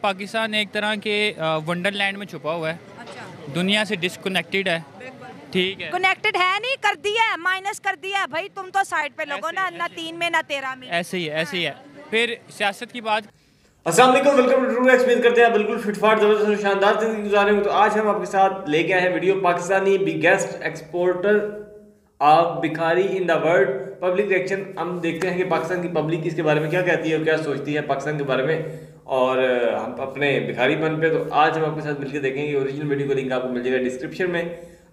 पाकिस्तान एक तरह के वंडरलैंड में छुपा हुआ है। अच्छा। दुनिया से डिस्कनेक्टेड है। ठीक है, कनेक्टेड है नहीं, कर दिया है, माइनस कर दिया है भाई। तुम तो साइड पे लोगो ना, ना 3 में ना 13 में। ऐसे ही है, ऐसे ही है। फिर सियासत की बात। अस्सलाम वालेकुम, वेलकम टू ट्रू एक्सपीरियंस। करते हैं बिल्कुल फिटफाट जबरदस्त और शानदार जिंदगी गुजारेंगे। तो आज हम आपके साथ लेके आए हैं video Pakistani biggest exporter of भिखारी in the world public reaction. हम देखते हैं कि पाकिस्तान की पब्लिक इसके बारे में क्या कहती है और क्या सोचती है पाकिस्तान के बारे में, और हम अपने भिखारीपन पे। तो आज हम आपके साथ मिलकर देखेंगे। ओरिजिनल वीडियो का लिंक आपको मिल जाएगा डिस्क्रिप्शन में।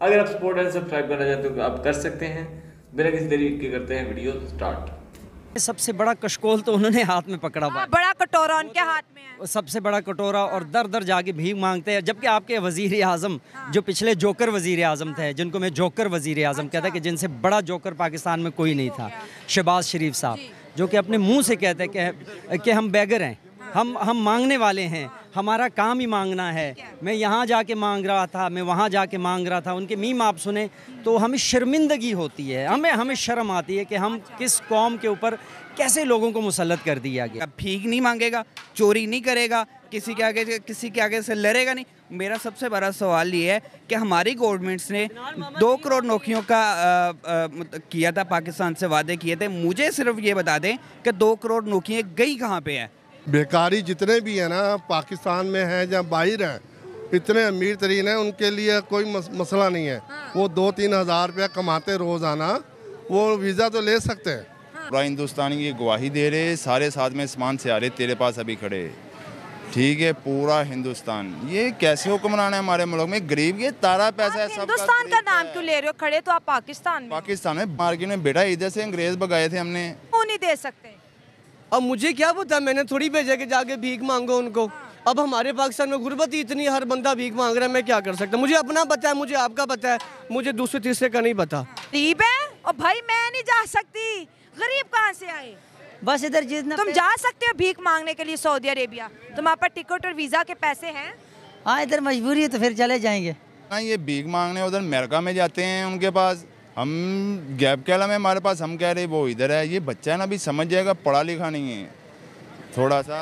अगर आप सपोर्ट एंड सब्सक्राइब करना चाहते हो तो आप कर सकते हैं। बिना किसी देरी के करते हैं वीडियो स्टार्ट। सबसे बड़ा कशकोल तो उन्होंने हाथ में पकड़ा हुआ है। बड़ा कटोरा उनके हाथ में है। सबसे बड़ा कटोरा, और दर दर जाके भीख मांगते हैं। जबकि आपके वजीर आज़म जो पिछले जोकर वजीर आज़म थे, जिनको मैं जोकर वजीर आज़म कहता है कि जिनसे बड़ा जोकर पाकिस्तान में कोई नहीं था, शहबाज शरीफ साहब, जो कि अपने मुंह से कहते हैं कि हम बेगर हैं, हम मांगने वाले हैं, हमारा काम ही मांगना है। मैं यहाँ जाके मांग रहा था, मैं वहाँ जाके मांग रहा था। उनके मीम आप सुने तो हमें शर्मिंदगी होती है, हमें शर्म आती है कि हम किस कौम के ऊपर कैसे लोगों को मुसल्लत कर दिया गया। भीख नहीं मांगेगा, चोरी नहीं करेगा, किसी के आगे से लड़ेगा नहीं। मेरा सबसे बड़ा सवाल ये है कि हमारी गवर्नमेंट्स ने 2 करोड़ नौकरियों का किया था, पाकिस्तान से वादे किए थे। मुझे सिर्फ ये बता दें कि 2 करोड़ नौकरियाँ गई कहाँ पे हैं। बेकारी जितने भी हैं ना, पाकिस्तान में हैं या बाहर हैं, इतने अमीर तरीन हैं, उनके लिए कोई मसला नहीं है। वो 2-3 हज़ार रुपया कमाते रोज़ाना, वो वीज़ा तो ले सकते हैं। पूरा हिंदुस्तानी की गवाही दे रहे, सारे साथ में आसमान से आ रहे, तेरे पास अभी खड़े। ठीक है, पूरा हिंदुस्तान। ये कैसे हुक्मरान है हमारे मुल्क में? गरीब ये तारा पैसा है। हिंदुस्तान का नाम क्यों ले रहे हो? खड़े तो आप पाकिस्तान में मार्केट में बेटा इधर से अंग्रेज भगाए थे हमने। क्यों नहीं दे सकते? अब मुझे क्या पता, मैंने थोड़ी भेजा कि जाके भीख मांगो उनको। अब हमारे पाकिस्तान में गुर्बत ही इतनी, हर बंदा भीख मांग रहा है, मैं क्या कर सकता हूँ? मुझे अपना पता है, मुझे आपका पता है, मुझे दूसरे तीसरे का नहीं पता। गरीब है और भाई मैं नहीं जा सकती। गरीब कहाँ से आए? बस इधर जितना तुम जा सकते हो भीख मांगने के लिए सऊदी अरेबिया, तुम्हारे पास टिकट और वीजा के पैसे हैं। हाँ, इधर मजबूरी है तो फिर चले जाएंगे। हाँ, ये भीख मांगने उधर अमेरिका में जाते हैं उनके पास, हम गैप कैला में हमारे पास, हम कह रहे वो इधर है। ये बच्चा है ना, अभी समझ जाएगा, पढ़ा लिखा नहीं है थोड़ा सा।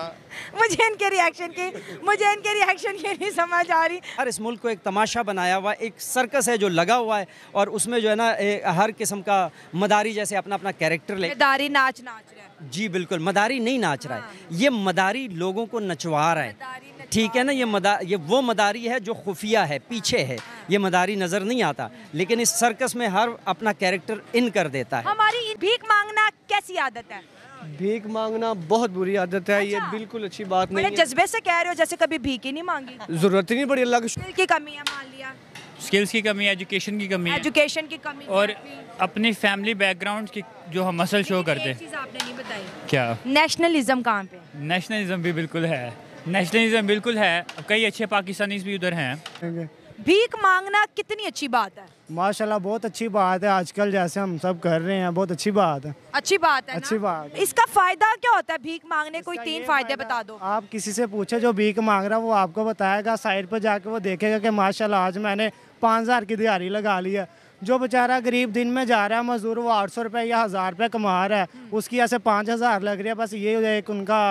मुझे इनके रिएक्शन की नहीं समझ आ रही। हर इस मुल्क को एक तमाशा बनाया हुआ, एक सर्कस है जो लगा हुआ है, और उसमें जो है ना हर किस्म का मदारी जैसे अपना अपना कैरेक्टर ले। मदारी नाच रहा है। जी बिल्कुल, मदारी नहीं नाच रहा है, ये मदारी लोगों को नचवा रहा है। ठीक है ना, ये वो मदारी है जो खुफिया है, पीछे है। ये मदारी नज़र नहीं आता, लेकिन इस सर्कस में हर अपना कैरेक्टर इन कर देता है। हमारी भीख मांगना कैसी आदत है? भीख मांगना बहुत बुरी आदत है। ये बिल्कुल अच्छी बात नहीं है। जज्बे से कह रहे हो जैसे कभी भीख ही नहीं मांगी। जरूरत ही नहीं पड़ी। अल्लाह की कमी है, मान लिया स्किल्स की कमी है, एजुकेशन की कमी है, और अपनी फैमिली बैकग्राउंड की जो हम मसल शो करते हैं। आपने नहीं बताई क्या? नेशनलिज्म कहाँ पे? नेशनलिज्म भी बिल्कुल है, नेशनलिज्म बिल्कुल है। कई अच्छे पाकिस्तानीज भी उधर हैं। भीख मांगना कितनी अच्छी बात है? माशाल्लाह बहुत अच्छी बात है। आजकल जैसे हम सब कर रहे हैं, बहुत अच्छी बात है। अच्छी बात है ना? अच्छी बात। इसका फायदा क्या होता है भीख मांगने? कोई 3 फायदे बता दो। आप किसी से पूछे जो भीख मांग रहा है, वो आपको बताएगा। साइड पर जाके वो देखेगा कि माशाल्लाह आज मैंने 5000 की दिहाड़ी लगा ली है। जो बेचारा गरीब दिन में जा रहा है मजदूर, वो 800 रुपये या 1000 रुपये कमा रहा है, उसकी ऐसे 5000 लग रही है। बस ये एक उनका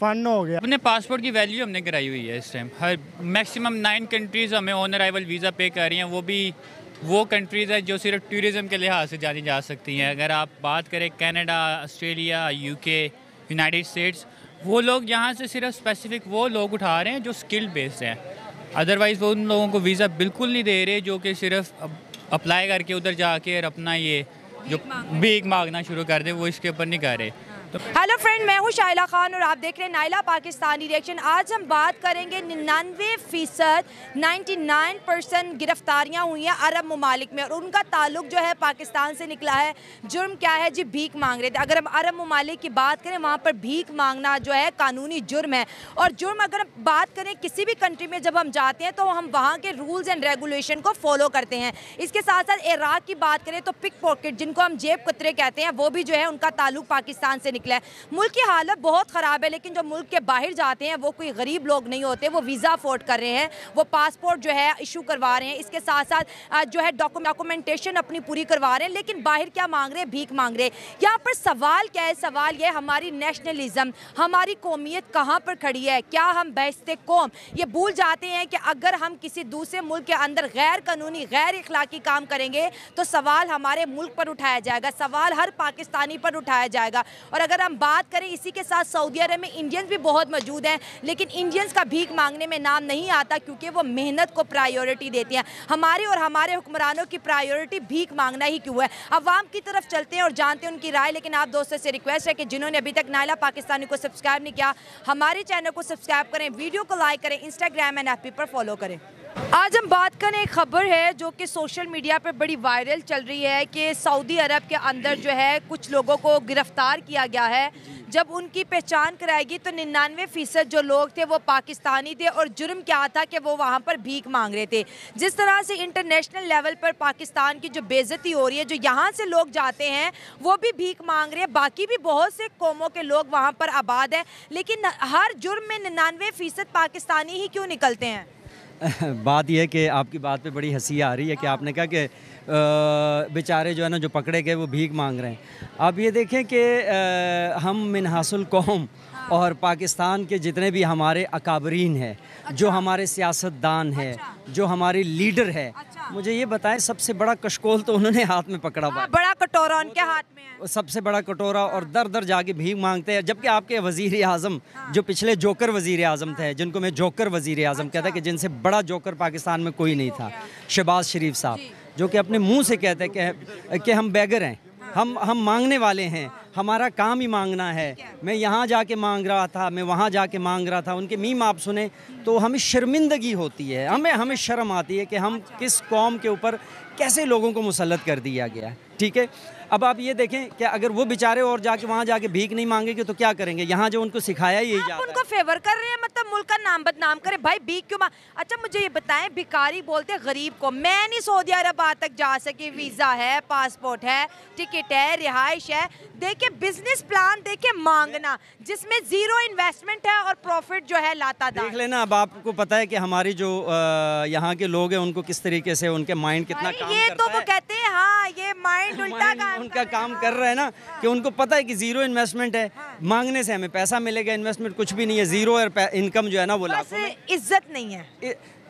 फंड हो गया। अपने पासपोर्ट की वैल्यू हमने कराई हुई है इस टाइम। हर मैक्सिमम 9 कंट्रीज़ हमें ऑन अराइवल वीज़ा पे कर रही हैं। वो भी वो कंट्रीज़ है जो सिर्फ टूरिज़म के लिहाज से जानी जा सकती हैं। अगर आप बात करें Canada, Australia, UK, United states, वो लोग यहाँ से सिर्फ स्पेसिफिक वो लोग उठा रहे हैं जो स्किल बेस्ड हैं। अदरवाइज़ वो उन लोगों को वीज़ा बिल्कुल नहीं दे रहे जो कि सिर्फ अप्लाई करके उधर जाके और अपना ये जो भीख मांगना शुरू कर दे, वो इसके ऊपर नहीं कर रहे। हेलो फ्रेंड, मैं हूँ शाइला खान और आप देख रहे हैं नाइला पाकिस्तानी रिएक्शन। आज हम बात करेंगे 99% 99% गिरफ्तारियाँ हुई हैं अरब ममालिक में, और उनका ताल्लुक जो है पाकिस्तान से निकला है। जुर्म क्या है जी? भीख मांग रहे थे। अगर हम अरब ममालिक की बात करें, वहाँ पर भीख मांगना जो है कानूनी जुर्म है। और जुर्म अगर हम बात करें किसी भी कंट्री में जब हम जाते हैं तो हम वहाँ के रूल्स एंड रेगुलेशन को फॉलो करते हैं। इसके साथ साथ इराक की बात करें तो पिक पॉकेट, जिनको हम जेब कतरे कहते हैं, वो भी जो है उनका ताल्लुक पाकिस्तान से निकला है। मुल्क की हालत बहुत ख़राब है, लेकिन जो मुल्क के बाहर जाते हैं वो कोई गरीब लोग नहीं होते, वो वीज़ा अफोर्ड कर रहे हैं, वो पासपोर्ट जो है इशू करवा रहे हैं, इसके साथ साथ जो है डॉक्यूमेंटेशन अपनी पूरी करवा रहे हैं, लेकिन बाहर क्या मांग रहे हैं? भीख मांग रहे हैं। यहाँ पर सवाल क्या है? सवाल ये हमारी नेशनलिज्म, हमारी कौमियत कहाँ पर खड़ी है? क्या हम बहसते कौम ये भूल जाते हैं कि अगर हम किसी दूसरे मुल्क के अंदर गैर कानूनी गैर इखलाकी काम करेंगे तो सवाल हमारे मुल्क पर उठाया जाएगा, सवाल हर पाकिस्तानी पर उठाया जाएगा। और अगर हम बात करें इसी के साथ सऊदी अरब में इंडियंस भी बहुत मौजूद हैं, लेकिन इंडियंस का भीख मांगने में नाम नहीं आता क्योंकि वो मेहनत को प्रायोरिटी देती हैं। हमारे और हमारे हुक्मरानों की प्रायोरिटी भीख मांगना ही क्यों है? अवाम की तरफ चलते हैं और जानते हैं उनकी राय। लेकिन आप दोस्तों से रिक्वेस्ट है कि जिन्होंने अभी तक नायला पाकिस्तानी को सब्सक्राइब नहीं किया, हमारे चैनल को सब्सक्राइब करें, वीडियो को लाइक करें, इंस्टाग्राम एंड एफबी पर फॉलो करें। आज हम बात करें, एक खबर है जो कि सोशल मीडिया पर बड़ी वायरल चल रही है कि सऊदी अरब के अंदर जो है कुछ लोगों को गिरफ्तार किया गया है। जब उनकी पहचान कराएगी तो 99% जो लोग थे वो पाकिस्तानी थे और जुर्म क्या था कि वो वहाँ पर भीख मांग रहे थे। जिस तरह से इंटरनेशनल लेवल पर पाकिस्तान की जो बेइज्जती हो रही है, जो यहाँ से लोग जाते हैं वो भी भीख मांग रहे हैं, बाकी भी बहुत से कौमों के लोग वहाँ पर आबाद हैं, लेकिन हर जुर्म में 99% पाकिस्तानी ही क्यों निकलते हैं? बात यह है कि आपकी बात पे बड़ी हंसी आ रही है कि आपने कहा कि बेचारे जो है ना जो पकड़े गए वो भीख मांग रहे हैं। आप ये देखें कि हम मिनहासुल कौम और पाकिस्तान के जितने भी हमारे अकाबरीन हैं, जो हमारे सियासतदान हैं, जो हमारे लीडर हैं, मुझे ये बताएं सबसे बड़ा कशकोल तो उन्होंने हाथ में पकड़ा हुआ है। बड़ा कटोरा उनके हाथ में है, सबसे बड़ा कटोरा, और दर दर जाके भीख मांगते हैं। जबकि आपके वज़ीर आज़म जो पिछले जोकर वज़ीर आज़म थे, जिनको मैं जोकर वज़ीर आज़म कहता कि जिनसे बड़ा जोकर पाकिस्तान में कोई नहीं था, शहबाज शरीफ साहब, जो कि अपने मुंह से कहते हैं कि हम बेगर हैं, हम मांगने वाले हैं, हमारा काम ही मांगना है। मैं यहाँ जाके मांग रहा था, मैं वहाँ जाके मांग रहा था। उनके मीम आप सुने तो हमें शर्मिंदगी होती है, हमें शर्म आती है कि हम किस कौम के ऊपर कैसे लोगों को मुसल्लत कर दिया गया है। ठीक है, अब आप ये देखें कि अगर वो बेचारे और जाके वहाँ जाके भीख नहीं मांगेंगे तो क्या करेंगे? यहाँ जो उनको सिखाया यही जाता है। उनको फेवर कर रहे हैं, मतलब मुल्क का नाम बदनाम करे। भाई भीख क्यों मांग? अच्छा मुझे ये बताएं, भिखारी बोलते हैं गरीब को। मैं नहीं सऊदी अरब तक जा सकी, वीज़ा है, पासपोर्ट है, टिकट है, रिहाइश है, देखे बिजनेस प्लान देखे मांगना जिसमें जीरो इन्वेस्टमेंट है और प्रॉफिट जो है लाता देख लेना। अब आपको पता है कि हमारी जो यहाँ के लोग हैं उनको किस तरीके से उनके माइंड कितना काम ये करता तो वो कहते हैं हाँ ये माइंड उल्टा उनका काम कर रहा है ना, कि उनको पता है कि जीरो इन्वेस्टमेंट है, मांगने से हमें पैसा मिलेगा, इन्वेस्टमेंट कुछ भी नहीं है, जीरो और इनकम जो है ना वो लाखों में। इज्जत नहीं है,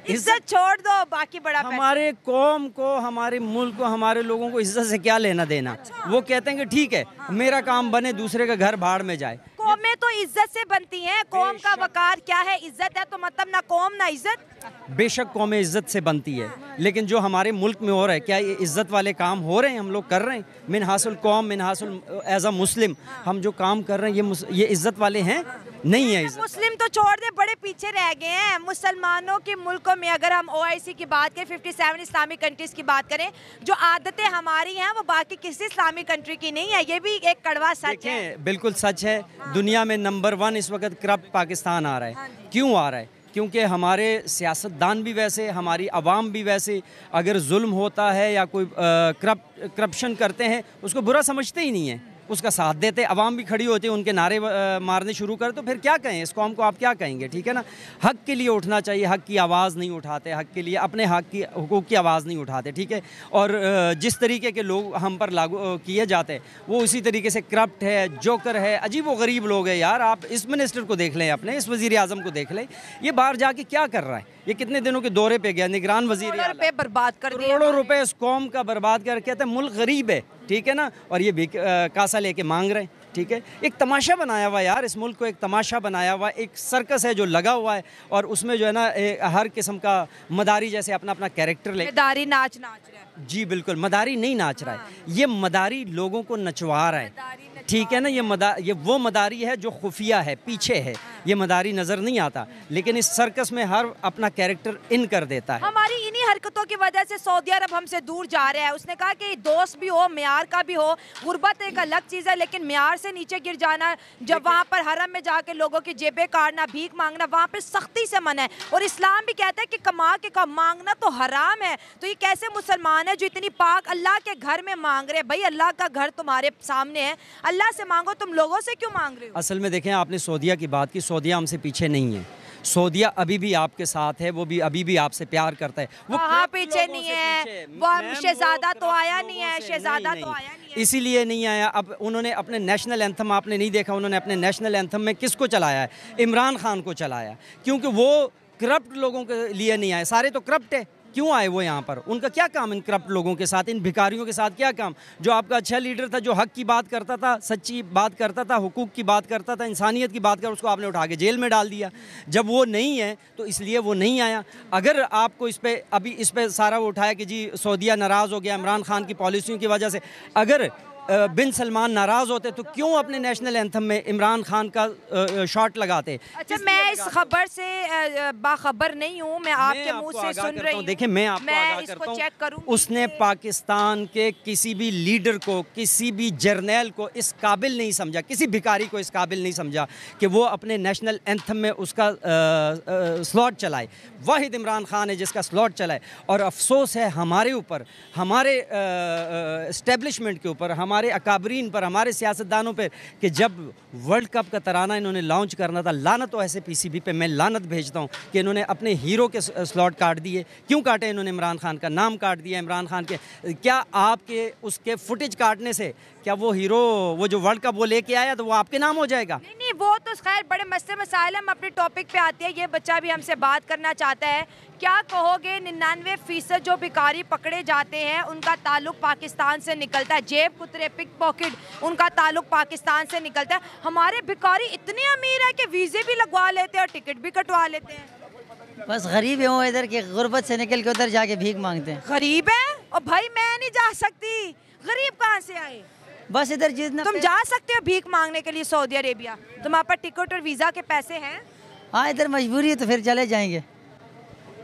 इज्जत छोड़ दो, बाकी बड़ा हमारे कौम को, हमारे मुल्क को, हमारे लोगों को इज्जत से क्या लेना देना। वो कहते हैं कि ठीक है मेरा काम बने, दूसरे का घर भाड़ में जाए। कौमें तो इज्जत से बनती हैं, कौम का वकार क्या है? इज्जत है तो मतलब ना कौम ना इज्जत। बेशक कौमें इज्जत से बनती है, लेकिन जो हमारे मुल्क में हो रहा है, क्या ये इज्जत वाले काम हो रहे हैं? हम लोग कर रहे हैं मिनहासुल कौम, मिनहासुल एज अ मुस्लिम हम जो काम कर रहे हैं ये इज्जत वाले हैं? नहीं है इज्जत। मुस्लिम तो छोड़ दे, बड़े पीछे रह गए हैं। मुसलमानों के मुल्कों में अगर हम OIC की बात करें, 57 इस्लामिक कंट्रीज की बात करें, जो आदतें हमारी हैं वो बाकी किसी इस्लामिक कंट्री की नहीं है। ये भी एक कड़वा सच है। बिल्कुल सच है। दुनिया में नंबर 1 इस वक्त करप्ट पाकिस्तान आ रहा है। क्यों आ रहा है? क्योंकि हमारे सियासतदान भी वैसे, हमारी आवाम भी वैसे। अगर जुल्म होता है या कोई करप्शन करते हैं उसको बुरा समझते ही नहीं है, उसका साथ देते। अवाम भी खड़ी होती है, उनके नारे मारने शुरू कर, तो फिर क्या कहें इस कौम को? आप क्या कहेंगे? ठीक है ना, हक के लिए उठना चाहिए, हक की आवाज़ नहीं उठाते, हक के लिए अपने हक की हुकूक की आवाज़ नहीं उठाते। ठीक है, और जिस तरीके के लोग हम पर लागू किए जाते हैं वो उसी तरीके से करप्ट है, जोकर है, अजीब व गरीब लोग हैं। यार आप इस मिनिस्टर को देख लें, अपने इस वज़ीर आज़म को देख लें, ये बाहर जाके क्या कर रहा है? ये कितने दिनों के दौरे पे गया, निगरान वज़ीर रुपए बर्बाद कर दिए, करोड़ों रुपए इस कौम का बर्बाद कर, कहते हैं मुल्क गरीब है। ठीक है ना, और ये भी कासा लेके मांग रहे हैं। ठीक है, एक तमाशा बनाया हुआ यार, इस मुल्क को एक तमाशा बनाया हुआ, एक सर्कस है जो लगा हुआ है, और उसमें जो है ना हर किस्म का मदारी जैसे अपना अपना कैरेक्टर ले, मदारी नाच रहा है। जी बिल्कुल, मदारी नहीं नाच रहा है, ये मदारी लोगों को नचवा रहा है। ठीक है ना, ये वो मदारी है जो खुफिया है, पीछे है, ये मदारी नज़र नहीं आता, लेकिन इस सर्कस में हर अपना कैरेक्टर इन कर देता है। हमारी इन्हीं इन्हीं हरकतों की वजह से सऊदी अरब हमसे दूर जा रहा है। उसने कहा कि दोस्त भी हो, मेयार का भी हो, गुर्बत एक अलग चीज़ है, लेकिन मेयार से नीचे गिर जाना, जब वहाँ पर हरम में जाके लोगों की जेबें काटना, भीख मांगना, वहाँ पे सख्ती से मना है। और इस्लाम भी कहता है कि कमा के मांगना तो हराम है। तो ये कैसे मुसलमान है जो इतनी पाक अल्लाह के घर में मांग रहे? भाई अल्लाह का घर तुम्हारे सामने है, अल्लाह से मांगो, तुम लोगों से क्यों मांग रहे हो? असल में देखें, आपने सऊदिया की बात की, सऊदिया हमसे पीछे नहीं है। सऊदिया अभी भी आपके साथ है, वो भी अभी भी आपसे प्यार करता है। वो हाँ पीछे नहीं है, वो शहजादा तो आया नहीं है, शहजादा तो आया नहीं है, इसीलिए नहीं आया। अब उन्होंने अपने नेशनल एंथम, आपने नहीं देखा, उन्होंने अपने नेशनल एंथम में किसको चलाया है? इमरान खान को चलाया, क्योंकि वो करप्ट लोगों के लिए नहीं आए। सारे तो करप्ट है, क्यों आए वो यहाँ पर? उनका क्या काम इन करप्ट लोगों के साथ, इन भिखारियों के साथ क्या काम? जो आपका अच्छा लीडर था, जो हक की बात करता था, सच्ची बात करता था, हुकूक की बात करता था, इंसानियत की बात कर, उसको आपने उठा के जेल में डाल दिया। जब वो नहीं है तो इसलिए वो नहीं आया। अगर आपको इस पे सारा वो उठाया कि जी सऊदिया नाराज़ हो गया इमरान खान की पॉलिसियों की वजह से, अगर बिन सलमान नाराज़ होते तो क्यों अपने नेशनल एंथम में इमरान खान का शॉट लगाते? अच्छा, मैं इस खबर से बाखबर नहीं हूँ, मैं आपके मुंह से सुन रही हूँ। देखिए, मैं आपको आगाह करता चेक करूँ। उसने पाकिस्तान के किसी भी लीडर को, किसी भी जर्नैल को इस काबिल नहीं समझा, किसी भिखारी को इस काबिल नहीं समझा कि वो अपने नेशनल एंथम में उसका स्लॉट चलाए। वाहिद इमरान खान है जिसका स्लॉट चलाए। और अफसोस है हमारे ऊपर, हमारे इस्टेब्लिशमेंट के ऊपर, हमारे अकाबरीन पर, हमारे सियासतदानों पर, कि जब वर्ल्ड कप का तराना इन्होंने लॉन्च करना था, लानत तो ऐसे पीसीबी पे मैं लानत भेजता हूँ कि इन्होंने अपने हीरो के स्लॉट काट दिए। क्यों काटे इन्होंने? इमरान खान का नाम काट दिया। इमरान खान के क्या आपके उसके फुटेज काटने से क्या वो हीरो, वो जो वर्ल्ड कप वो लेके आया तो वो आपके नाम हो जाएगा? नहीं, वो तो खैर बड़े मसले मसाइल। हम अपने टॉपिक पे आते हैं। ये बच्चा भी हमसे बात करना चाहता है। क्या कहोगे, 99% जो भिखारी पकड़े जाते हैं उनका ताल्लुक पाकिस्तान से निकलता है, जेब कुतरे, पिक पॉकेट, उनका ताल्लुक पाकिस्तान से निकलता है। हमारे भिखारी इतने अमीर है कि वीज़े भी लगवा लेते हैं और टिकट भी कटवा लेते हैं। बस गरीब है वो, इधर के गुर्बत से निकल के उधर जाके भीख मांगते हैं। गरीब है? और भाई मैं नहीं जा सकती, गरीब कहाँ से आए? बस इधर जितना तुम जा सकते हो भीख मांगने के लिए सऊदी अरेबिया? तुम्हारे पास टिकट और वीज़ा के पैसे हैं? हाँ, इधर मजबूरी है तो फिर चले जाएंगे।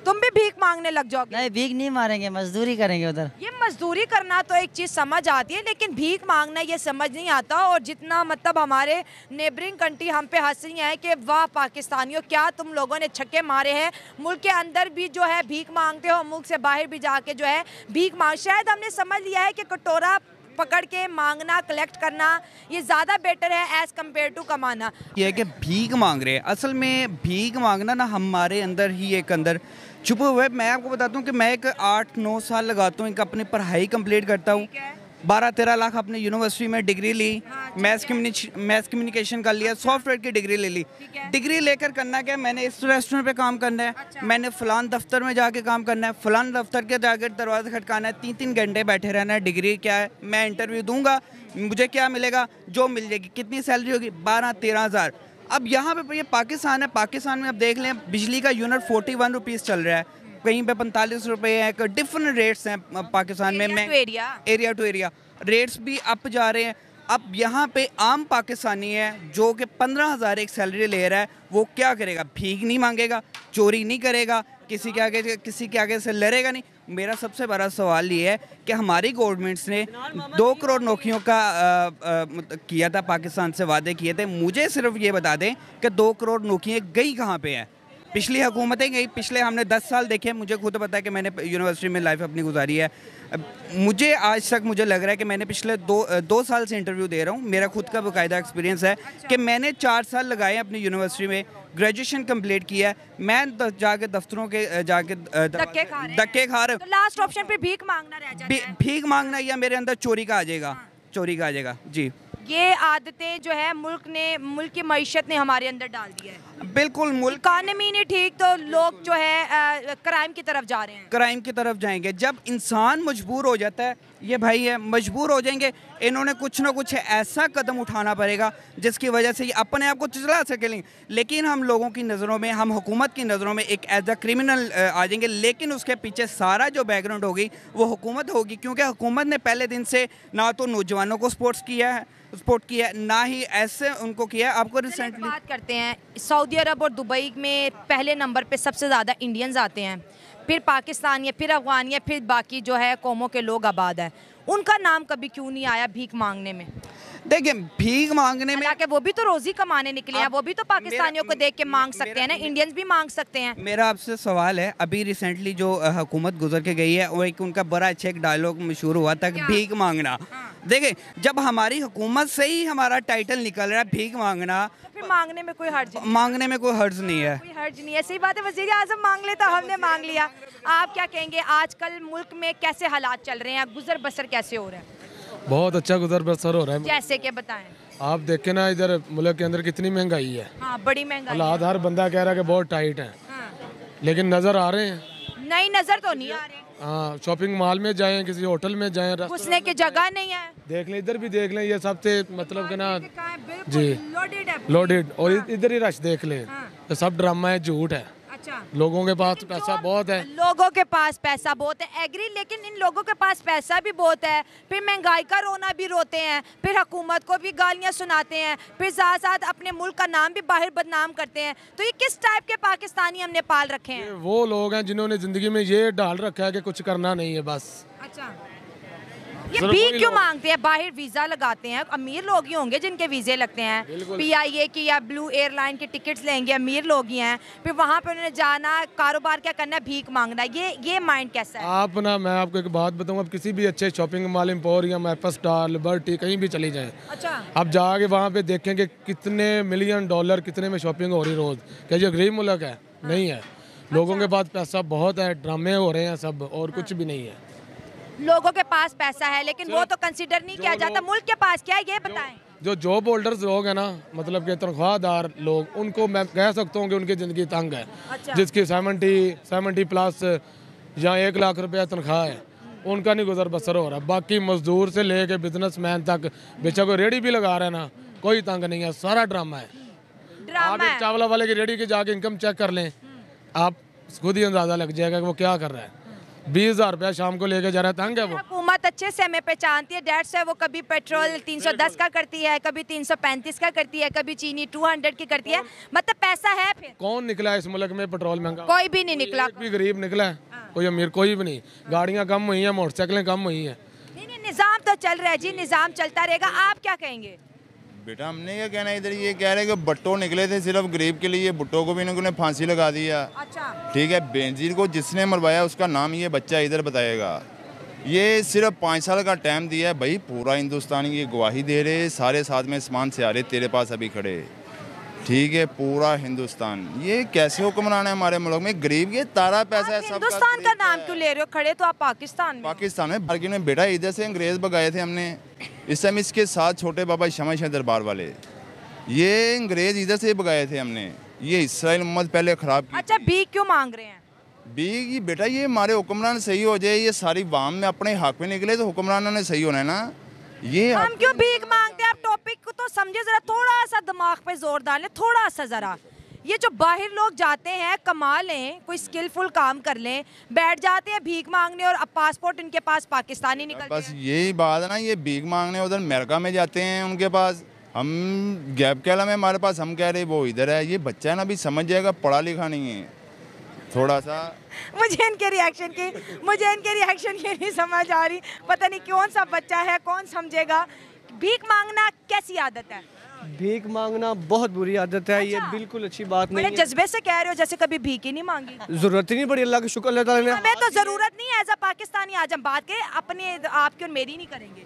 तुम भी भीख मांगने लग जाओगे? नहीं, भीख नहीं मारेंगे, मजदूरी करेंगे उधर। ये मजदूरी करना तो एक चीज़ समझ आती है, लेकिन भीख मांगना ये समझ नहीं आता। और जितना मतलब हमारे नेबरिंग कंट्री हम पे हंस रही हैं कि वाह पाकिस्तानियों, क्या तुम लोगों ने छक्के मारे हैं, मुल्क के अंदर भी जो है भीख मांगते हो, मुल्क से बाहर भी जाके जो है भीख मांग। शायद हमने समझ लिया है कि कटोरा पकड़ के मांगना, कलेक्ट करना, ये ज़्यादा बेटर है एज़ कम्पेयर टू कमाना। ये है कि भीख मांग रहे हैं। असल में भीख मांगना ना हमारे अंदर ही एक अंदर छुपे हुए। मैं आपको बताता हूँ कि मैं एक 8-9 साल लगाता हूँ, एक अपनी पढ़ाई कंप्लीट करता हूँ। 12-13 लाख अपने यूनिवर्सिटी में डिग्री ली, मैथ कम्युनिकेशन कर लिया, सॉफ्टवेयर की डिग्री ले ली। डिग्री लेकर करना क्या, मैंने इस रेस्टोरेंट पे काम करना है, मैंने फ़लान दफ्तर में जाके काम करना है, फ़लान दफ्तर के जाकर दरवाज़ा खटकाना है, 3-3 घंटे बैठे रहना है। डिग्री क्या है, मैं इंटरव्यू दूंगा, मुझे क्या मिलेगा, जो मिल जाएगी। कितनी सैलरी होगी? 12-13 हज़ार। अब यहाँ पे ये पाकिस्तान है, पाकिस्तान में अब देख लें बिजली का यूनिट 41 रुपीज़ चल रहा है, कहीं पे 45 रुपये है। डिफरेंट रेट्स हैं पाकिस्तान में। मैं एरिया टू एरिया रेट्स भी अप जा रहे हैं। अब यहाँ पे आम पाकिस्तानी है जो कि 15,000 एक सैलरी ले रहा है, वो क्या करेगा? भीख नहीं मांगेगा, चोरी नहीं करेगा, किसी के आगे से लड़ेगा नहीं। मेरा सबसे बड़ा सवाल ये है कि हमारी गवर्नमेंट्स ने 2 करोड़ नौकरियों का किया था, पाकिस्तान से वादे किए थे। मुझे सिर्फ ये बता दें कि 2 करोड़ नौकरियाँ गई कहाँ पे हैं? पिछली हुकूमतें गई, पिछले हमने 10 साल देखे। मुझे खुद पता है कि मैंने यूनिवर्सिटी में लाइफ अपनी गुजारी है। मुझे आज तक मुझे लग रहा है कि मैंने पिछले 2 साल से इंटरव्यू दे रहा हूँ। मेरा खुद का बाकायदा एक्सपीरियंस है कि मैंने 4 साल लगाए अपनी यूनिवर्सिटी में, ग्रेजुएशन कंप्लीट किया है। मैं जाके दफ्तरों के जाके धक्के खा रहा हूँ। लास्ट ऑप्शन पे भीख मांगना रह जाता है। भीख मांगना या मेरे अंदर चोरी का आ जाएगा, चोरी का आ जाएगा जी। ये आदतें जो है मुल्क की मईशत ने हमारे अंदर डाल दिया है। बिल्कुल, मुल्क इकानमी नहीं ठीक तो लोग जो है क्राइम की तरफ जा रहे हैं, क्राइम की तरफ जाएंगे। जब इंसान मजबूर हो जाता है, ये भाई है मजबूर हो जाएंगे, इन्होंने कुछ ना कुछ ऐसा कदम उठाना पड़ेगा जिसकी वजह से ये अपने आप को चला सकेंगे। लेकिन हम लोगों की नज़रों में, हम हुकूमत की नज़रों में एक एज अ क्रिमिनल आ जाएंगे। लेकिन उसके पीछे सारा जो बैकग्राउंड होगी वो हुकूमत होगी, क्योंकि हुकूमत ने पहले दिन से ना तो नौजवानों को सपोर्ट किया है, ना ही ऐसे उनको किया है। आपको रिसेंटली बात करते हैं सऊदी अरब और दुबई में पहले नंबर पे सबसे ज़्यादा इंडियंस आते हैं, फिर पाकिस्तानी है, फिर अफगानी है, फिर बाकी जो है कौमों के लोग आबाद हैं। उनका नाम कभी क्यों नहीं आया भीख मांगने में? देखिए भीख मांगने में, हालांकि वो भी तो रोजी कमाने निकले हैं, वो भी तो पाकिस्तानियों को देख के मांग सकते हैं ना, इंडियंस भी मांग सकते हैं। मेरा आपसे सवाल है, अभी रिसेंटली जो हुकूमत गुजर के गई है वो एक उनका बड़ा अच्छा एक डायलॉग मशहूर हुआ था कि भीख मांगना। देखिए जब हमारी हुकूमत से ही हमारा टाइटल निकल रहा है भीख मांगना, फिर मांगने में कोई हर्ज नहीं, मांगने में कोई हर्ज नहीं है, कोई हर्ज नहीं है। सही बात है, वज़ीर आज़म मांग ले तो हमने मांग लिया। आप क्या कहेंगे, आजकल मुल्क में कैसे हालात चल रहे हैं, गुजर बसर कैसे हो रहा है? बहुत अच्छा गुजर बसर हो रहा है। जैसे कि बताएं। आप देखें ना इधर मुल्क के अंदर कितनी महंगाई है। हाँ, बड़ी महंगाई। हालात हर बंदा कह रहा है कि बहुत टाइट है, लेकिन नजर आ रहे हैं? नहीं, नजर तो नहीं आ रहे। हाँ, शॉपिंग मॉल में जाएं, किसी होटल में जाएं, घुसने की जगह नहीं है। देख लें, इधर भी देख लें, ये सबसे मतलब कि ना जी लोडेड, और इधर ही रश देख लें, तो सब ड्रामा है, झूठ है। अच्छा, लोगों के पास पैसा बहुत है, लोगों के पास पैसा बहुत है, एग्री, लेकिन इन लोगों के पास पैसा भी बहुत है, फिर महंगाई का रोना भी रोते हैं, फिर हुकूमत को भी गालियां सुनाते हैं, फिर साथ साथ अपने मुल्क का नाम भी बाहर बदनाम करते हैं। तो ये किस टाइप के पाकिस्तानी हमने पाल रखे हैं? वो लोग हैं जिन्होंने जिंदगी में ये डाल रखा है कि कुछ करना नहीं है बस। अच्छा, ये भीख क्यों मांगते हैं? बाहर वीजा लगाते हैं, अमीर लोग ही होंगे जिनके वीजे लगते हैं, PIA की या ब्लू एयरलाइन की टिकट्स लेंगे, अमीर लोग ही हैं, फिर वहाँ पे उन्होंने जाना, कारोबार क्या करना है, भीख मांगना है। ये माइंड कैसा है? आप ना, मैं आपको एक बात बताऊँ, आप किसी भी अच्छे शॉपिंग मॉल, एम्पोरियम, एप्पलस्टार, लिबर्टी, कहीं भी चली जाएं, अच्छा, आप जाके वहाँ पे देखेंगे कितने मिलियन डॉलर कितने में शॉपिंग हो रही रोज। क्या ये गरीब मुल्क है? नहीं है। लोगों के पास पैसा बहुत है, ड्रामे हो रहे हैं सब, और कुछ भी नहीं है। लोगों के पास पैसा है, लेकिन वो तो कंसीडर नहीं किया जाता। मुल्क के पास क्या है ये बताएं। जो जॉब होल्डर्स लोग हैं ना, मतलब कि तनख्वाहदार लोग, उनको मैं कह सकता हूँ कि उनकी ज़िंदगी तंग है। अच्छा। जिसकी 70 प्लस या 1 लाख रुपया तनख्वाह है, उनका नहीं गुजर बसर हो रहा। बाकी मजदूर से लेके बिजनेसमैन तक, बेचा कोई रेडी भी लगा रहा है ना, कोई तंग नहीं है, सारा ड्रामा है। आप एक चावला वाले की रेडी की जाके इनकम चेक कर लें, आप खुद ही अंदाजा लग जाएगा कि वो क्या कर रहा है। 20,000 रुपया शाम को लेके जा रहा है, तंग है वो। हुकूमत अच्छे से हमें पहचानती है, डेट से वो कभी पेट्रोल 310 का करती है, कभी 335 का करती है, कभी चीनी 200 की करती है, मतलब पैसा है। फिर कौन निकला है इस मुल्क में पेट्रोल महंगा? कोई भी नहीं निकला, कोई गरीब निकला है, कोई अमीर कोई भी नहीं। गाड़ियाँ कम हुई हैं, मोटरसाइकिलें कम हुई हैं। नहीं, निजाम तो चल रहा है जी, निजाम चलता रहेगा। आप क्या कहेंगे? बेटा हमने क्या कहना है, इधर ये कह रहे हैं कि भुट्टो निकले थे सिर्फ गरीब के लिए, भुट्टो को भी इन्होंने फांसी लगा दिया। अच्छा, ठीक है, बेनजीर को जिसने मरवाया उसका नाम ये बच्चा इधर बताएगा। ये सिर्फ 5 साल का टाइम दिया है भाई, पूरा हिंदुस्तान ये गवाही दे रहे, सारे साथ में आसमान से आ रहे तेरे पास अभी खड़े। ठीक है, पूरा हिंदुस्तान, ये कैसे हुक्मरान है हमारे मुल्क में? गरीब ये तारा पैसा है, सब हिंदुस्तान का नाम क्यों ले रहे हो? खड़े तो आप पाकिस्तान में बाकी में बेटा, इधर से अंग्रेज भगाए थे हमने, इस टाइम इसके साथ छोटे बाबा शमा शाह दरबार वाले, ये अंग्रेज इधर से भगाए थे हमने, ये इसराइल उम्मत पहले खराब की। अच्छा, भीख क्यों मांग रहे हैं? भीख बेटा, ये हमारे हुक्मरान सही हो जाए, ये सारी वाम में अपने हक में निकले तो हुक्मरानों ने सही होना है ना। ये हम क्यों भीख मांगते हैं? आप टॉपिक को तो समझे जरा, थोड़ा सा दिमाग पे जोर डालें, थोड़ा सा जरा। ये जो बाहर लोग जाते हैं, कमा लें, कोई स्किलफुल काम कर लें, बैठ जाते हैं भीख मांगने, और अब पासपोर्ट इनके पास पाकिस्तानी निकलते बस यही बात है ना, ये भीख मांगने उधर अमेरिका में जाते हैं उनके पास, हम गैप कैला में हमारे पास, हम कह रहे वो इधर है। ये बच्चा है ना, अभी समझ जाएगा, पढ़ा लिखा नहीं है थोड़ा सा। मुझे इनके रिएक्शन की नहीं समझ आ रही, पता नहीं कौन सा बच्चा है, कौन समझेगा। भीख मांगना कैसी आदत है? भीख मांगना बहुत बुरी आदत है। ये बिल्कुल अच्छी बात नहीं है। जज्बे से कह रहे हो, जैसे कभी भीख ही नहीं मांगी। जरूरत ही नहीं पड़ी, अल्लाह का शुक्र, अल्लाह ताला ने। हमें तो जरूरत नहीं है, एज अ पाकिस्तानी आज हम बात के अपने आपकी और मेरी नहीं करेंगे।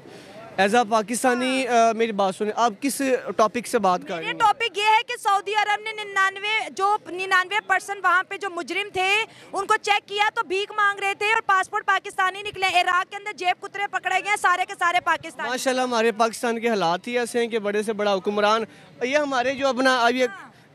एज अ पाकिस्तानी मेरी बात सुने, आप किस टॉपिक से बात कर रहे हैं? टॉपिक ये है कि सऊदी अरब ने 99% वहाँ पे जो मुजरिम थे उनको चेक किया तो भीख मांग रहे थे और पासपोर्ट पाकिस्तानी निकले। इराक के अंदर जेब कुतरे पकड़े गए, सारे के सारे पाकिस्तानी। माशाल्लाह हमारे पाकिस्तान के हालात ही ऐसे हैं कि बड़े से बड़ा हुक्मरान, ये हमारे जो अपना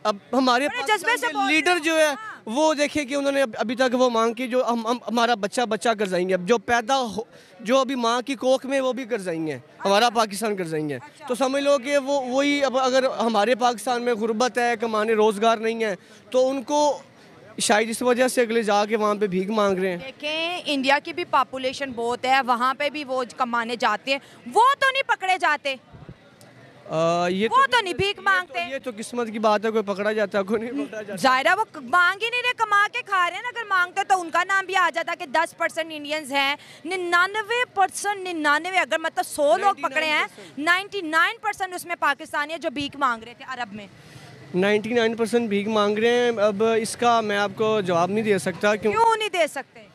अब हमारे लीडर जो है वो देखे कि उन्होंने अभी तक वो मांग की, जो हम हमारा बच्चा कर जाएंगे, जो पैदा हो, जो अभी माँ की कोख में वो भी कर जाएंगे, हमारा पाकिस्तान कर जाएंगे। तो समझ लो कि वो वही, अब अगर हमारे पाकिस्तान में गुर्बत है, कमाने रोज़गार नहीं है, तो उनको शायद इस वजह से अगले जाके वहाँ पे भीख मांग रहे हैं। देखें, इंडिया की भी पॉपुलेशन बहुत है, वहाँ पे भी वो कमाने जाते हैं, वो तो नहीं पकड़े जाते। ये वो तो नहीं भीख मांगते। ये तो किस्मत की बात है, कोई पकड़ा जाता है कोई नहीं पकड़ा जाता। जायरा वो मांग ही नहीं रहे, कमा के खा रहे हैं ना। अगर मांगते तो उनका नाम भी आ जाता कि 10% इंडियंस हैं। 99% अगर मतलब 100 लोग पकड़े हैं, 99% उसमें पाकिस्तानी है जो भीख मांग रहे थे अरब में। 99% भीख मांग रहे हैं। अब इसका मैं आपको जवाब नहीं दे सकता। क्यों नहीं दे सकते?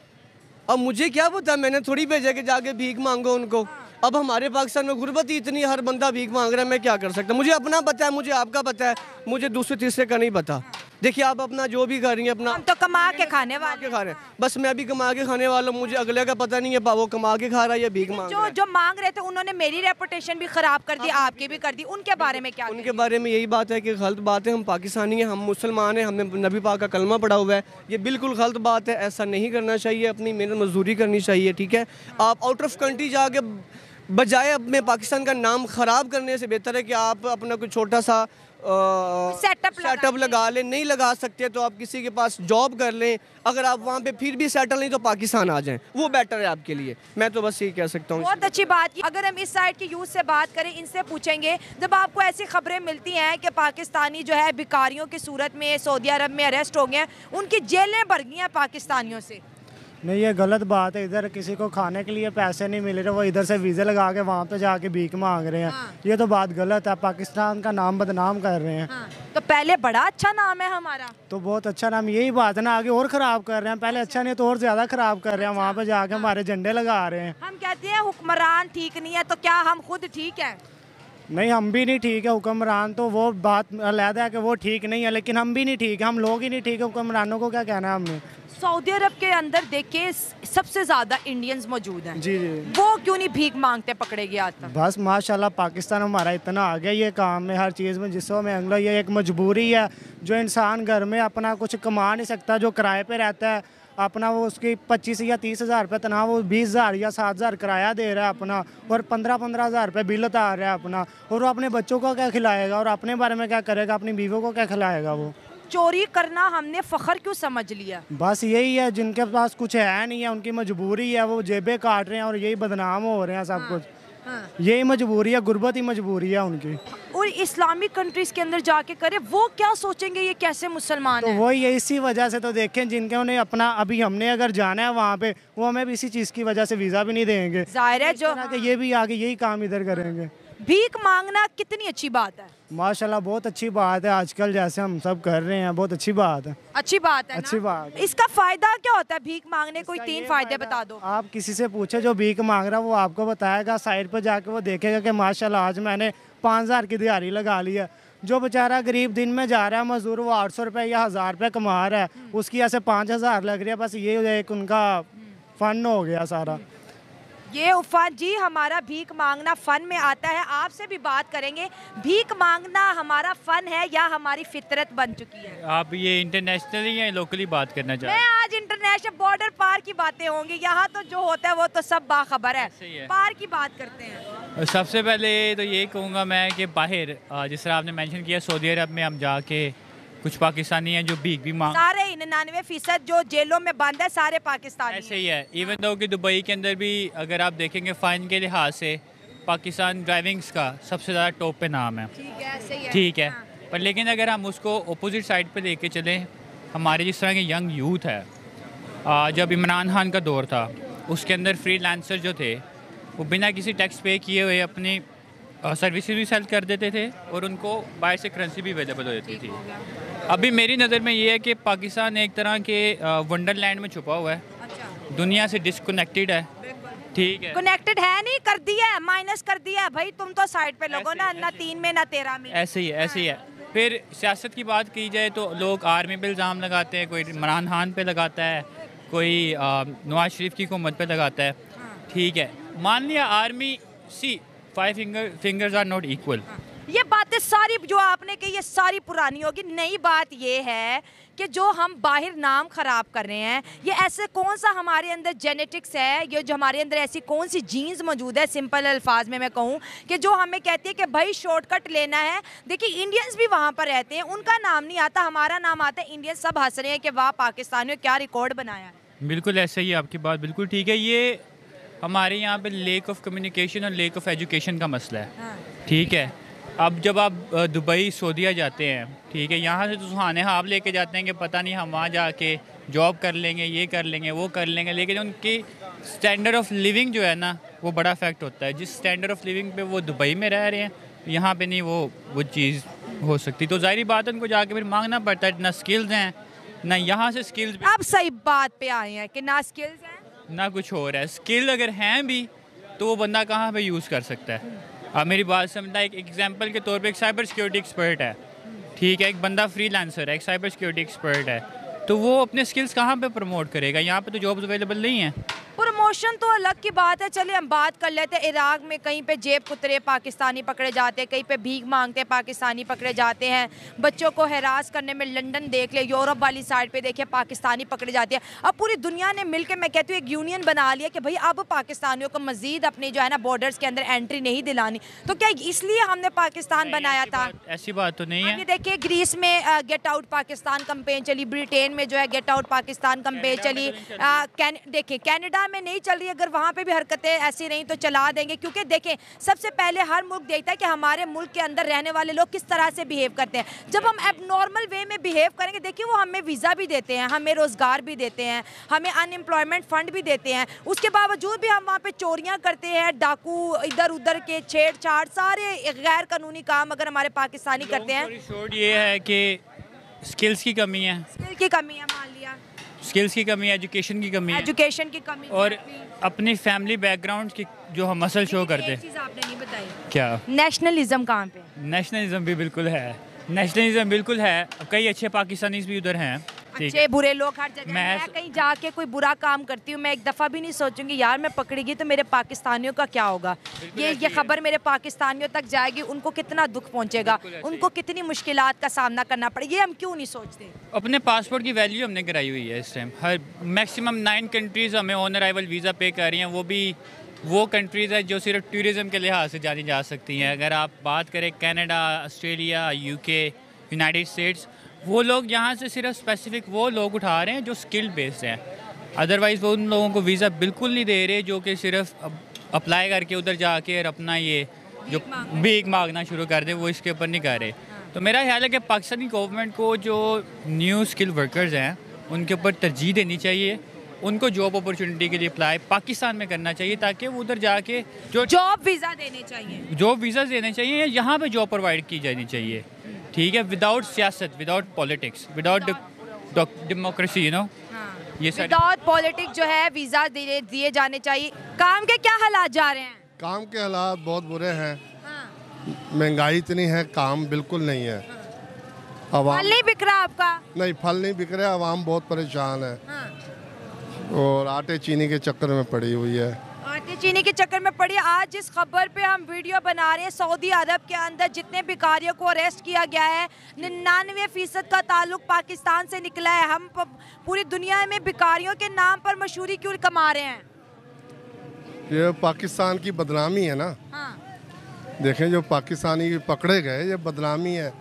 अब मुझे क्या पता, मैंने थोड़ी भेजा कि जाके भीख मांगो उनको। अब हमारे पाकिस्तान में गुर्बत ही इतनी, हर बंदा भीख मांग रहा है, मैं क्या कर सकता। मुझे अपना पता है, मुझे आपका पता है, मुझे दूसरे तीसरे का नहीं पता। देखिए आप अपना जो भी कर रही हैं अपना, हम तो कमा के खाने वाले खा रहे हैं। बस मैं भी कमा के खाने वाला हूँ, मुझे अगले का पता नहीं है वो कमा के खा रहा है या भीख मांग रहा है। जो मांग रहे थे उन्होंने मेरी रेपुटेशन भी खराब कर दी, आपकी भी कर दी। उनके बारे में क्या? उनके बारे में यही बात है कि गलत बात है। हम पाकिस्तानी हैं, हम मुसलमान हैं, हमने नबी पाक का कलमा पढ़ा हुआ है। ये बिल्कुल गलत बात है, ऐसा नहीं करना चाहिए। अपनी मेहनत मजदूरी करनी चाहिए, ठीक है। आप आउट ऑफ कंट्री जाके बजाय अपने पाकिस्तान का नाम ख़राब करने से बेहतर है कि आप अपना कोई छोटा सा सेटअप लगा लें। नहीं लगा सकते तो आप किसी के पास जॉब कर लें। अगर आप वहाँ पे फिर भी सेटल नहीं तो पाकिस्तान आ जाएं, वो बेटर है आपके लिए। मैं तो बस यही कह सकता हूँ। बहुत अच्छी बात की। अगर हम इस साइड के यूथ से बात करें, इनसे पूछेंगे, जब आपको ऐसी खबरें मिलती हैं कि पाकिस्तानी जो है भिखारियों की सूरत में सऊदी अरब में अरेस्ट हो गए हैं, उनकी जेलें भर गई हैं पाकिस्तानियों से, नहीं ये गलत बात है। इधर किसी को खाने के लिए पैसे नहीं मिल रहे, वो इधर से वीज़ा लगा के वहाँ पे जाके भीख मांग रहे हैं। ये तो बात गलत है, पाकिस्तान का नाम बदनाम कर रहे हैं। तो पहले बड़ा अच्छा नाम है हमारा, तो बहुत अच्छा नाम, यही बात है ना, आगे और ख़राब कर रहे हैं। पहले अच्छा नहीं तो और ज़्यादा ख़राब कर रहे हैं। वहाँ पे जाके हमारे झंडे लगा रहे हैं। हम कहते हैं हुक्मरान ठीक नहीं है, तो क्या हम खुद ठीक है? नहीं, हम भी नहीं ठीक है। हुक्मरान तो वो बात अलग है कि वो ठीक नहीं है, लेकिन हम भी नहीं ठीक है। हम लोग ही नहीं ठीक है, हुक्मरानों को क्या कहना है हमने। सऊदी अरब के अंदर देखिए सबसे ज़्यादा इंडियंस मौजूद हैं। जी जी। वो क्यों नहीं भीख मांगते पकड़े गए आज तक? बस माशाल्लाह पाकिस्तान हमारा इतना आ गया ये काम में, हर चीज़ में जिसको में अंगला। ये एक मजबूरी है जो इंसान घर में अपना कुछ कमा नहीं सकता, जो किराए पे रहता है अपना, वो उसकी 25 या 30 हज़ार रुपये तनख्वाह, वो 20,000 या 7,000 किराया दे रहा है अपना, और 15-15 हज़ार रुपये बिल उतार रहा है अपना। और वो अपने बच्चों को क्या खिलाएगा और अपने बारे में क्या करेगा, अपनी बीवियों को क्या खिलाएगा वो। चोरी करना हमने फ़ख्र क्यों समझ लिया? बस यही है, जिनके पास कुछ है नहीं है उनकी मजबूरी है, वो जेबें काट रहे हैं और यही बदनाम हो रहे हैं सब कुछ। यही मजबूरी है, गुर्बत ही मजबूरी है उनकी। और इस्लामिक कंट्रीज़ के अंदर जाके करे, वो क्या सोचेंगे ये कैसे मुसलमान तो वही है, इसी वजह से तो देखें जिनके उन्हें अपना, अभी हमने अगर जाना है वहाँ पे, वो हमें भी इसी चीज़ की वजह से वीज़ा भी नहीं देंगे। जाहिर है जो ये भी आगे यही काम इधर करेंगे। भीख मांगना कितनी अच्छी बात है। माशाल्लाह बहुत अच्छी बात है, आजकल जैसे हम सब कर रहे हैं, बहुत अच्छी बात है। अच्छी बात है ना? अच्छी बात। इसका फायदा क्या होता है भीख मांगने? कोई 3 फायदे बता दो। आप किसी से पूछे जो भीख मांग रहा है, वो आपको बताएगा। साइड पर जाके वो देखेगा कि माशाल्लाह आज मैंने 5,000 की दिहाड़ी लगा ली है। जो बेचारा गरीब दिन में जा रहा है मजदूर, वो 800 रुपये या 1,000 रुपये कमा रहा है, उसकी ऐसे 5,000 लग रही है। बस ये एक उनका फन हो गया सारा। ये उफ़ान जी, हमारा भीख मांगना फ़न में आता है। आपसे भी बात करेंगे, भीख मांगना हमारा फ़न है या हमारी फितरत बन चुकी है? आप ये इंटरनेशनली या लोकली बात करना चाहते हैं? मैं आज इंटरनेशनल बॉर्डर पार की बातें होंगी। यहाँ तो जो होता है वो तो सब बाखबर है, पार की बात करते हैं। सबसे पहले तो ये कहूँगा मैं कि बाहर, जिस तरह आपने मेंशन किया, सऊदी अरब में हम जाके कुछ पाकिस्तानी हैं जो भीख भी मांग, सारे 99% जो जेलों में बंद है सारे पाकिस्तानी ऐसे ही है। इवन दो कि दुबई के अंदर भी अगर आप देखेंगे फ़ाइन के लिहाज से पाकिस्तान ड्राइविंग्स का सबसे ज़्यादा टॉप पे नाम है। ठीक है, पर लेकिन अगर हम उसको अपोजिट साइड पे लेके चलें, हमारे जिस तरह के यंग यूथ है, जब इमरान खान का दौर था उसके अंदर फ्रीलांसर जो थे वो बिना किसी टैक्स पे किए हुए अपनी सर्विसेज भी सेल कर देते थे और उनको बाहर से करेंसी भी अवेलेबल हो जाती थी। अभी मेरी नज़र में ये है कि पाकिस्तान एक तरह के वंडरलैंड में छुपा हुआ है। दुनिया से डिस्कनेक्टेड है। ठीक है, कनेक्टेड है नहीं, कर दिया है, माइनस कर दिया है भाई। तुम तो साइड पे लगो ना, ना 3 में ना 13 में। ऐसे ही है, ऐसे ही है। फिर सियासत की बात की जाए तो लोग आर्मी पे इल्ज़ाम लगाते हैं, कोई इमरान खान पे लगाता है, कोई नवाज शरीफ की हुकूमत पे लगाता है। ठीक है, मान लिया army, see 5 fingers are not equal. ये बातें सारी जो आपने कही ये सारी पुरानी होगी। नई बात ये है कि जो हम बाहर नाम ख़राब कर रहे हैं, ये ऐसे कौन सा हमारे अंदर जेनेटिक्स है, ये जो हमारे अंदर ऐसी कौन सी जीन्स मौजूद है, सिंपल अल्फाज में मैं कहूँ, कि जो हमें कहती है कि भाई शॉर्टकट लेना है। देखिए इंडियंस भी वहाँ पर रहते हैं, उनका नाम नहीं आता, हमारा नाम आता है। इंडियंस सब हंस रहे हैं कि वाह पाकिस्तानियों क्या रिकॉर्ड बनाया है। बिल्कुल ऐसे ही, आपकी बात बिल्कुल ठीक है। ये हमारे यहाँ पे लेक ऑफ कम्युनिकेशन और लेक ऑफ एजुकेशन का मसला है। ठीक है, अब जब आप दुबई सऊदीया जाते हैं, ठीक है, यहाँ से तो सुहाने ख्वाब लेके जाते हैं कि पता नहीं हम वहाँ जाके जॉब कर लेंगे, ये कर लेंगे, वो कर लेंगे, लेकिन उनकी स्टैंडर्ड ऑफ लिविंग जो है ना वो बड़ा इफेक्ट होता है। जिस स्टैंडर्ड ऑफ लिविंग पे वो दुबई में रह रहे हैं, यहाँ पे नहीं वो चीज़ हो सकती। तो ज़ाहिर बात है उनको जाके फिर मांगना पड़ता है। ना स्किल्स हैं, ना यहाँ से स्किल्स। अब सही बात पे आए हैं कि ना स्किल्स हैं ना कुछ हो रहा है। स्किल अगर हैं भी तो वो बंदा कहाँ पे यूज़ कर सकता है। अब मेरी बात समझना, एक एग्जांपल के तौर पे एक साइबर सिक्योरिटी एक्सपर्ट है, ठीक है, एक बंदा फ्रीलांसर है, एक साइबर सिक्योरिटी एक्सपर्ट है, तो वो अपने स्किल्स कहाँ पे प्रमोट करेगा? यहाँ पे तो जॉब्स अवेलेबल नहीं है। प्रमोशन तो अलग की बात है। चलिए हम बात कर लेते हैं, इराक में कहीं पे जेब कुतरे पाकिस्तानी पकड़े जाते हैं, कहीं पे भीख मांगते पाकिस्तानी पकड़े जाते हैं, बच्चों को हरास करने में लंदन देख ले, यूरोप वाली साइड पे देखिए पाकिस्तानी पकड़े जाते हैं। अब पूरी दुनिया ने मिलकर, मैं कहती हूँ, एक यूनियन बना लिया कि भाई अब पाकिस्तानियों को मजीद अपनी जो है ना बॉर्डर्स के अंदर एंट्री नहीं दिलानी। तो क्या इसलिए हमने पाकिस्तान बनाया था? ऐसी बात तो नहीं है। देखिए ग्रीस में गेट आउट पाकिस्तान कैंपेन चली, ब्रिटेन में जो है गेट आउट पाकिस्तान कैंपेन चली, देखिए कनाडा में नहीं चल रही। अगर वहाँ पे भी हरकतें ऐसी रहीं तो चला देंगे, क्योंकि देखें सबसे पहले हर मुल्क देखता है कि हमारे मुल्क के अंदर रहने वाले लोग किस तरह से बिहेव करते हैं। जब हम एबनॉर्मल वे में बिहेव करेंगे, देखिए वो हमें वीज़ा भी देते हैं, हमें रोज़गार भी देते हैं, हमें अनएम्प्लॉयमेंट फंड भी देते हैं, उसके बावजूद भी हम वहाँ पे चोरियाँ करते हैं, डाकू इधर उधर के छेड़छाड़, सारे गैर कानूनी काम अगर हमारे पाकिस्तानी करते हैं। शॉर्ट ये है कि स्किल्स की कमी है, स्किल की कमी है, मान लिया स्किल्स की कमी है, एजुकेशन की कमी है, एजुकेशन की कमी और अपनी फैमिली बैकग्राउंड की जो हम मसल शो करते हैं। चीज़ आपने नहीं बताई, क्या? नेशनलिज्म कहाँ पे? नेशनलिज्म भी बिल्कुल है, नेशनलिज्म बिल्कुल है। कई अच्छे पाकिस्तानी भी उधर हैं, अच्छे बुरे लोग हर जगह। मैं कहीं जाके कोई बुरा काम करती हूँ, मैं एक दफ़ा भी नहीं सोचूंगी यार मैं पकड़ेगी तो मेरे पाकिस्तानियों का क्या होगा। ये खबर मेरे पाकिस्तानियों तक जाएगी, उनको कितना दुख पहुँचेगा, उनको कितनी मुश्किलात का सामना करना पड़ेगा, ये हम क्यों नहीं सोचते? अपने पासपोर्ट की वैल्यू हमने कराई हुई है इस टाइम। हर मैक्सिमम 9 कंट्रीज़ हमें ऑन अराइवल वीज़ा पे कर रही हैं, वो भी वो कंट्रीज़ है जो सिर्फ टूरिज़म के लिहाज से जानी जा सकती हैं। अगर आप बात करें Canada, Australia, UK, United states, वो लोग यहाँ से सिर्फ स्पेसिफिक वो लोग उठा रहे हैं जो स्किल बेस्ड हैं। अदरवाइज़ वो उन लोगों को वीज़ा बिल्कुल नहीं दे रहे जो कि सिर्फ अप्लाई करके उधर जाके और अपना ये जो भीख मांगना शुरू कर दे, वो इसके ऊपर नहीं कर रहे। तो मेरा ख्याल है कि पाकिस्तानी गवर्नमेंट को जो न्यू स्किल वर्कर्स हैं उनके ऊपर तरजीह देनी चाहिए, उनको जॉब अपॉर्चुनिटी के लिए अप्लाई पाकिस्तान में करना चाहिए, ताकि वो उधर जाके जो जॉब वीज़ा देने चाहिए, जॉब वीज़ा देने चाहिए, यहाँ पे जॉब प्रोवाइड की जानी चाहिए, ठीक है, विदाउट सियासत, without politics, without democracy, you know, ये विदाउट पॉलिटिक्स जो है वीज़ा दिए जाने चाहिए। काम के क्या हालात जा रहे हैं? काम के हालात बहुत बुरे हैं, महंगाई इतनी है, काम बिल्कुल नहीं है। फल नहीं बिक रहा आपका? नहीं, फल नहीं बिक रहा, आवाम बहुत परेशान है और आटे चीनी के चक्कर में पड़ी हुई है। आटे चीनी के चक्कर में पड़ी। आज जिस खबर पे हम वीडियो बना रहे हैं, सऊदी अरब के अंदर जितने भिखारियों को अरेस्ट किया गया है, 99% का ताल्लुक पाकिस्तान से निकला है। हम पूरी दुनिया में भिखारियों के नाम पर मशहूरी क्यों कमा रहे हैं? ये पाकिस्तान की बदनामी है ना। देखें, जो पाकिस्तानी पकड़े गए, ये बदनामी है।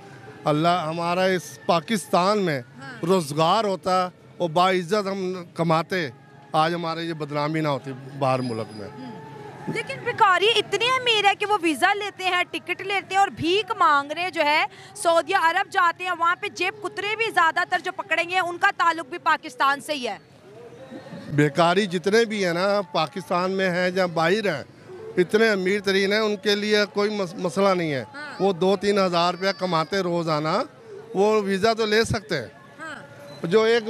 अल्लाह हमारा इस पाकिस्तान में रोज़गार होता और बाइज्जत हम कमाते, आज हमारे ये बदनामी ना होती बाहर मुल्क में। लेकिन भिखारी इतने अमीर है कि वो वीज़ा लेते हैं, टिकट लेते हैं और भीख मांग रहे जो है सऊदी अरब जाते हैं, वहाँ पे जेब कुतरे भी ज़्यादातर जो पकड़ेंगे उनका ताल्लुक भी पाकिस्तान से ही है। बेकारी जितने भी हैं ना पाकिस्तान में हैं या बाहर हैं, इतने अमीर तरीन हैं, उनके लिए कोई मसला नहीं है। वो 2-3 हज़ार रुपया कमाते रोज़ाना, वो वीज़ा तो ले सकते हैं। जो एक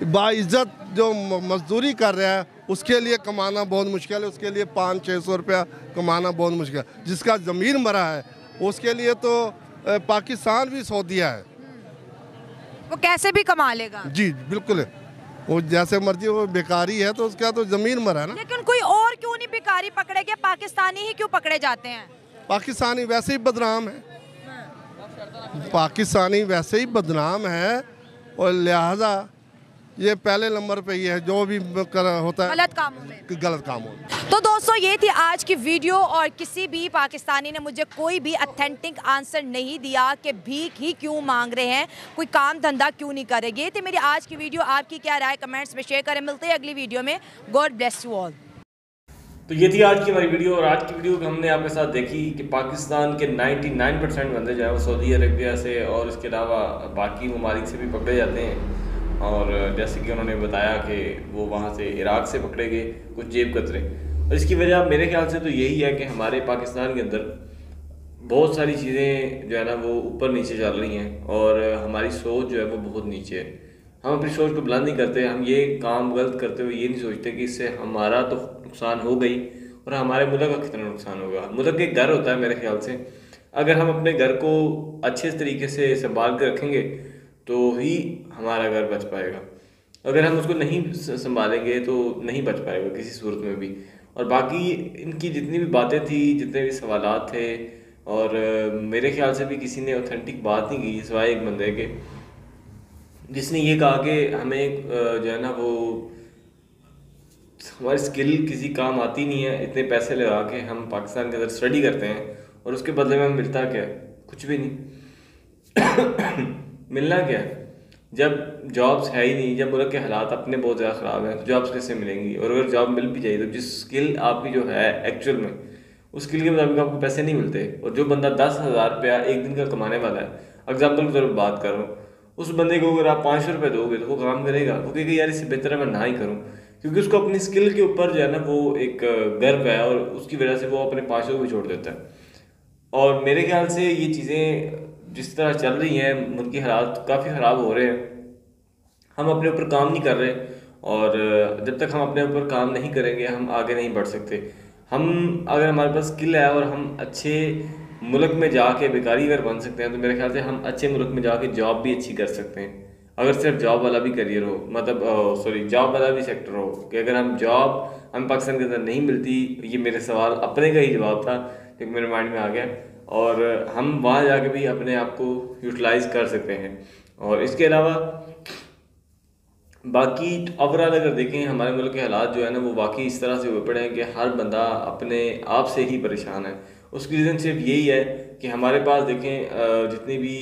बाइज्जत जो मजदूरी कर रहा है उसके लिए कमाना बहुत मुश्किल है, उसके लिए 500-600 रुपया कमाना बहुत मुश्किल है। जिसका ज़मीर मरा है उसके लिए तो पाकिस्तान भी सऊदीया है, वो कैसे भी कमा लेगा। जी बिल्कुल, वो जैसे मर्जी, वो बेकारी है तो उसका तो ज़मीर मरा है ना। लेकिन कोई और क्यों नहीं भिखारी पकड़े गए, पाकिस्तानी ही क्यों पकड़े जाते हैं? पाकिस्तानी वैसे ही बदनाम है, पाकिस्तानी वैसे ही बदनाम है और लिहाजा ये पहले नंबर पे ही है जो भी होता है गलत कामों में, गलत कामों में। तो दोस्तों ये थी आज की वीडियो, और किसी भी पाकिस्तानी ने मुझे कोई भी ऑथेंटिक आंसर नहीं दिया कि भीख ही क्यों मांग रहे हैं, कोई काम धंधा क्यों नहीं करेंगे। ये थी मेरी आज की वीडियो, आपकी क्या राय कमेंट्स में शेयर करें। मिलते हैं अगली वीडियो में। God bless you all. तो ये थी आज की हमारी वीडियो, और आज की वीडियो हमने आपके साथ देखी कि पाकिस्तान के 99% बंदे जो है वो सऊदी अरबिया से और इसके अलावा बाकी ममालिक से भी पकड़े जाते हैं। और जैसे कि उन्होंने बताया कि वो वहाँ से इराक से पकड़े गए कुछ जेब कतरे, और इसकी वजह मेरे ख्याल से तो यही है कि हमारे पाकिस्तान के अंदर बहुत सारी चीज़ें जो है ना वो ऊपर नीचे चल रही हैं, और हमारी सोच जो है वो बहुत नीचे है। हम अपनी सोच को बुलंद नहीं करते, हम ये काम गलत करते हुए ये नहीं सोचते कि इससे हमारा तो नुकसान हो गई और हमारे मुल्क का कितना नुकसान होगा। मुल्क एक घर होता है मेरे ख्याल से, अगर हम अपने घर को अच्छे तरीके से संभाल कर रखेंगे तो ही हमारा घर बच पाएगा। अगर हम उसको नहीं संभालेंगे तो नहीं बच पाएगा किसी सूरत में भी। और बाकी इनकी जितनी भी बातें थी, जितने भी सवालात थे, और मेरे ख्याल से भी किसी ने ऑथेंटिक बात नहीं की सिवाय एक बंदे के, जिसने ये कहा कि हमें जो है ना वो हमारी स्किल किसी काम आती नहीं है। इतने पैसे लगा के हम पाकिस्तान के अंदर स्टडी करते हैं और उसके बदले में हमें मिलता क्या है? कुछ भी नहीं। मिलना क्या है जब जॉब्स है ही नहीं, जब मुल्क के हालात अपने बहुत ज़्यादा ख़राब हैं, तो जॉब्स कैसे मिलेंगी? और अगर जॉब मिल भी जाए तो जिस स्किल आपकी जो है एक्चुअल में, उस स्किल के मुताबिक आपको पैसे नहीं मिलते। और जो बंदा 10,000 रुपया एक दिन का कमाने वाला है, एग्जाम्पल की तरफ बात कर रहा हूँ, उस बंदे को अगर आप 500 रुपये दोगे तो वो काम करेगा? वो कहेगा यार इससे बेहतर है मैं ना ही करूँ, क्योंकि उसको अपनी स्किल के ऊपर जो है ना वो एक गर्व है, और उसकी वजह से वो अपने 500 को भी छोड़ देता है। और मेरे ख्याल से ये चीज़ें जिस तरह चल रही हैं, मुल्क के हालात काफ़ी ख़राब हो रहे हैं, हम अपने ऊपर काम नहीं कर रहे, और जब तक हम अपने ऊपर काम नहीं करेंगे हम आगे नहीं बढ़ सकते। हम अगर हमारे पास स्किल है और हम अच्छे मुल्क में जाके बेकारी अगर बन सकते हैं, तो मेरे ख्याल से हम अच्छे मुल्क में जाके जॉब भी अच्छी कर सकते हैं। अगर सिर्फ जॉब वाला भी करियर हो, मतलब जॉब वाला भी सेक्टर हो, कि अगर हम जॉब हम पाकिस्तान के अंदर नहीं मिलती, ये मेरे सवाल अपने का ही जवाब था क्योंकि मेरे माइंड में आ गया, और हम वहाँ जाके भी अपने आप को यूटिलाइज़ कर सकते हैं। और इसके अलावा बाकी ओवरऑल अगर देखें हमारे मुल्क के हालात जो है ना वो वाकई इस तरह से हुए पड़े हैं कि हर बंदा अपने आप से ही परेशान है। उसकी रीज़न सिर्फ यही है कि हमारे पास देखें जितनी भी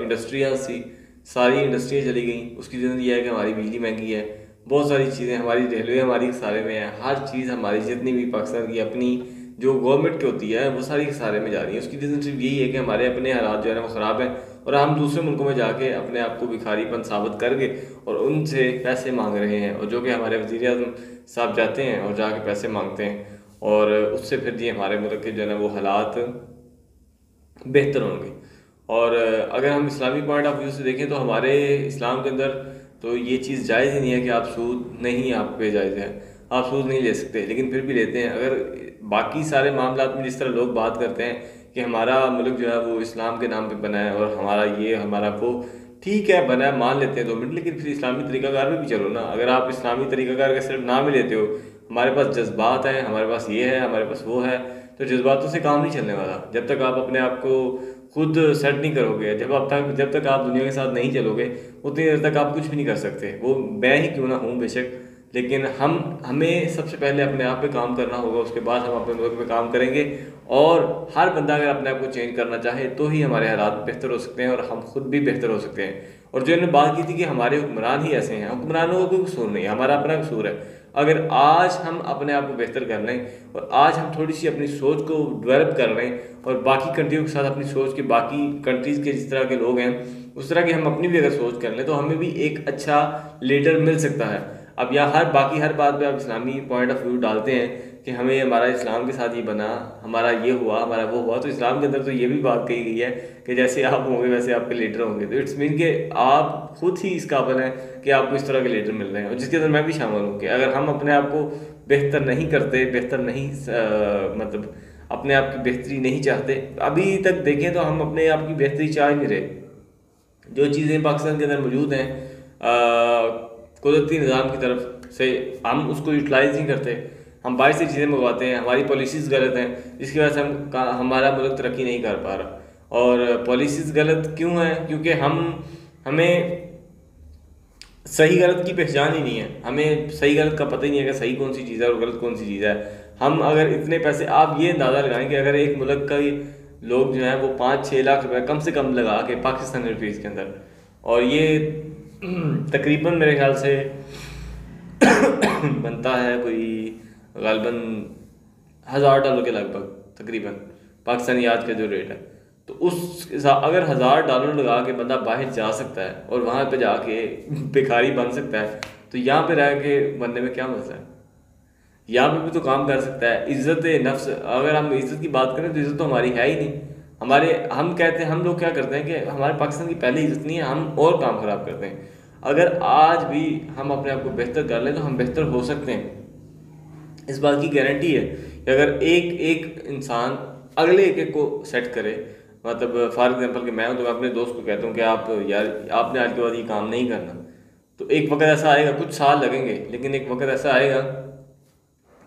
इंडस्ट्रियाँ थी, सारी इंडस्ट्रियाँ चली गई। उसकी रीज़न ये है कि हमारी बिजली महंगी है, बहुत सारी चीज़ें, हमारी रेलवे हमारी सारे में है, हर चीज़ हमारी जितनी भी पाकिस्तान की अपनी जो गवर्नमेंट की होती है वो सारी सारे में जा रही है। उसकी रीज़न सिर्फ यही है कि हमारे अपने हालात जो है ना वो ख़राब हैं, और हम दूसरे मुल्कों में जाके अपने आप को भिखारीपन साबित करके और उनसे पैसे मांग रहे हैं, और जो कि हमारे वज़ीर-ए-आज़म साहब जाते हैं और जाके पैसे मांगते हैं, और उससे फिर जी हमारे मुल्क के जो है ना वो हालात बेहतर होंगे। और अगर हम इस्लामी पॉइंट ऑफ व्यू से देखें तो हमारे इस्लाम के अंदर तो ये चीज़ जायज़ ही नहीं है कि आप सूद नहीं, आप पे जायज़ है, आप सूद नहीं ले सकते, लेकिन फिर भी लेते हैं। अगर बाकी सारे मामलात में जिस तरह लोग बात करते हैं कि हमारा मुल्क जो है वो इस्लाम के नाम पे बना है और हमारा ये हमारा वो, ठीक है बना है, मान लेते हैं 2 मिनट, लेकिन फिर इस्लामी तरीक़ाकार में भी चलो ना। अगर आप इस्लामी तरीक़ाकार का सिर्फ नाम ही लेते हो, हमारे पास जज्बात हैं, हमारे पास ये है, हमारे पास वो है, तो जज्बातों से काम नहीं चलने वाला। जब तक आप अपने आप को खुद सेट नहीं करोगे, जब तक आप दुनिया के साथ नहीं चलोगे, उतनी देर तक आप कुछ भी नहीं कर सकते। वो मैं ही क्यों ना हूँ बेशक, लेकिन हमें सबसे पहले अपने आप पे काम करना होगा, उसके बाद हम अपने मुल्क पे काम करेंगे। और हर बंदा अगर अपने आप को चेंज करना चाहे तो ही हमारे हालात बेहतर हो सकते हैं और हम खुद भी बेहतर हो सकते हैं। और जो इन्होंने बात की थी कि हमारे हुक्मरान ही ऐसे हैं, हुक्मरानों का कोई कसूर नहीं है, हमारा अपना कसूर है। अगर आज हम अपने आप को बेहतर कर लें और आज हम थोड़ी सी अपनी सोच को डेवलप कर लें और बाकी कंट्रियों के साथ अपनी सोच के, बाकी कंट्रीज़ के जिस तरह के लोग हैं उस तरह की हम अपनी भी अगर सोच कर लें तो हमें भी एक अच्छा लीडर मिल सकता है। अब यहाँ हर बात पे आप इस्लामी पॉइंट ऑफ व्यू डालते हैं कि हमें हमारा इस्लाम के साथ ये बना, हमारा ये हुआ, हमारा वो हुआ, तो इस्लाम के अंदर तो ये भी बात कही गई है कि जैसे आप होंगे वैसे आपके लीडर होंगे। तो इट्स मीन कि आप खुद ही इस काबिल हैं कि आपको इस तरह के लीडर मिल रहे हैं, और जिसके अंदर मैं भी शामिल हूँ कि अगर हम अपने आप को बेहतर नहीं करते, मतलब अपने आप की बेहतरी नहीं चाहते, अभी तक देखें तो हम अपने आप की बेहतरी चाह नहीं रहे। जो चीज़ें पाकिस्तान के अंदर मौजूद हैं कुदरती निज़ाम की तरफ से, हम उसको यूटिलाइज़ नहीं करते, हम बाहर से चीज़ें मंगवाते हैं, हमारी पॉलिसीज़ गलत हैं, जिसकी वजह से हमारा मुल्क तरक्की नहीं कर पा रहा। और पॉलिसीज़ गलत क्यों हैं? क्योंकि हमें सही गलत की पहचान ही नहीं है, हमें सही गलत का पता ही नहीं है कि सही कौन सी चीज़ है और गलत कौन सी चीज़ है। हम अगर इतने पैसे, आप ये अंदाज़ा लगाएं कि अगर एक मुल्क का लोग जो हैं वो 5-6 लाख रुपए कम से कम लगा के पाकिस्तानी रुपीज़ के अंदर, और ये तकरीबन मेरे ख्याल से बनता है कोई गालबन $1000 के लगभग तकरीबन पाकिस्तानी आज का जो रेट है। तो उस अगर $1000 लगा के बंदा बाहर जा सकता है और वहाँ पे जाके भिखारी बन सकता है, तो यहाँ पे रह के बनने में क्या मसला है? यहाँ पे भी तो काम कर सकता है। इज़्ज़त नफ्स, अगर हम इज़्ज़त की बात करें तो इज़्ज़त तो हमारी है ही नहीं। हम कहते हैं, हम लोग क्या करते हैं कि हमारे पाकिस्तान की पहले इज़्ज़त नहीं है, हम और काम ख़राब करते हैं। अगर आज भी हम अपने आप को बेहतर कर लें तो हम बेहतर हो सकते हैं। इस बात की गारंटी है कि अगर एक इंसान अगले एक को सेट करे, मतलब फॉर एग्जांपल कि मैं हूं तो मैं अपने दोस्त को कहता हूं कि आप यार आपने आज के बाद ये काम नहीं करना, तो एक वक्त ऐसा आएगा, कुछ साल लगेंगे लेकिन एक वक्त ऐसा आएगा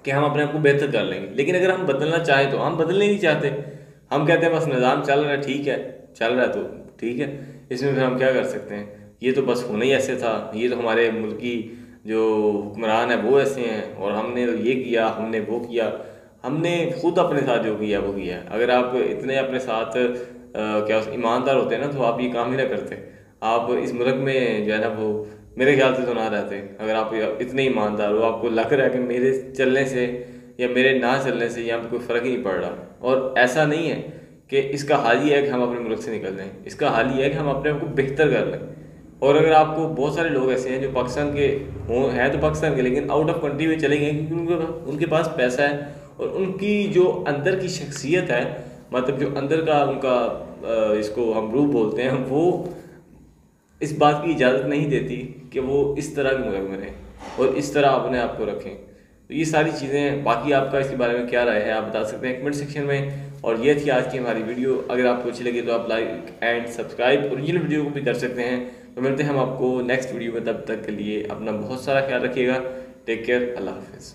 कि हम अपने आप को बेहतर कर लेंगे। लेकिन अगर हम बदलना चाहें तो हम बदलने नहीं चाहते, हम कहते हैं बस निज़ाम चल रहा है, ठीक है चल रहा है तो ठीक है, इसमें फिर हम क्या कर सकते हैं, ये तो बस होना ही ऐसे था, ये तो हमारे मुल्क की जो हुक्मरान है वो ऐसे हैं और हमने तो ये किया, हमने वो किया, हमने खुद अपने साथ जो किया वो किया। अगर आप इतने अपने साथ क्या ईमानदार होते हैं ना तो आप ये काम ही ना करते, आप इस मुल्क में जो है ना वो मेरे ख्याल से तो ना रहते। अगर आप इतने ईमानदार हो, आपको लग रहा है कि मेरे चलने से या मेरे ना चलने से यहाँ पर कोई फ़र्क ही नहीं पड़ रहा, और ऐसा नहीं है कि इसका हाल ही है कि हम अपने मुल्क से निकल जाएँ, इसका हाल ही है कि हम अपने आप को बेहतर कर लें। और अगर आपको बहुत सारे लोग ऐसे हैं जो पाकिस्तान के हैं तो पाकिस्तान के, लेकिन आउट ऑफ कंट्री में चले गए क्योंकि उनके पास पैसा है और उनकी जो अंदर की शख्सियत है, मतलब जो अंदर का उनका इसको हम रूप बोलते हैं, वो इस बात की इजाज़त नहीं देती कि वो इस तरह के मुल्क में रहें और इस तरह अपने आप को रखें। तो ये सारी चीज़ें, बाकी आपका इसके बारे में क्या राय है आप बता सकते हैं कमेंट सेक्शन में। और ये थी आज की हमारी वीडियो, अगर आपको अच्छी लगी तो आप like and subscribe original video को भी कर सकते हैं। तो मिलते हैं हम आपको नेक्स्ट वीडियो में, तब तक के लिए अपना बहुत सारा ख्याल रखिएगा। टेक केयर, अल्लाह हाफिज़।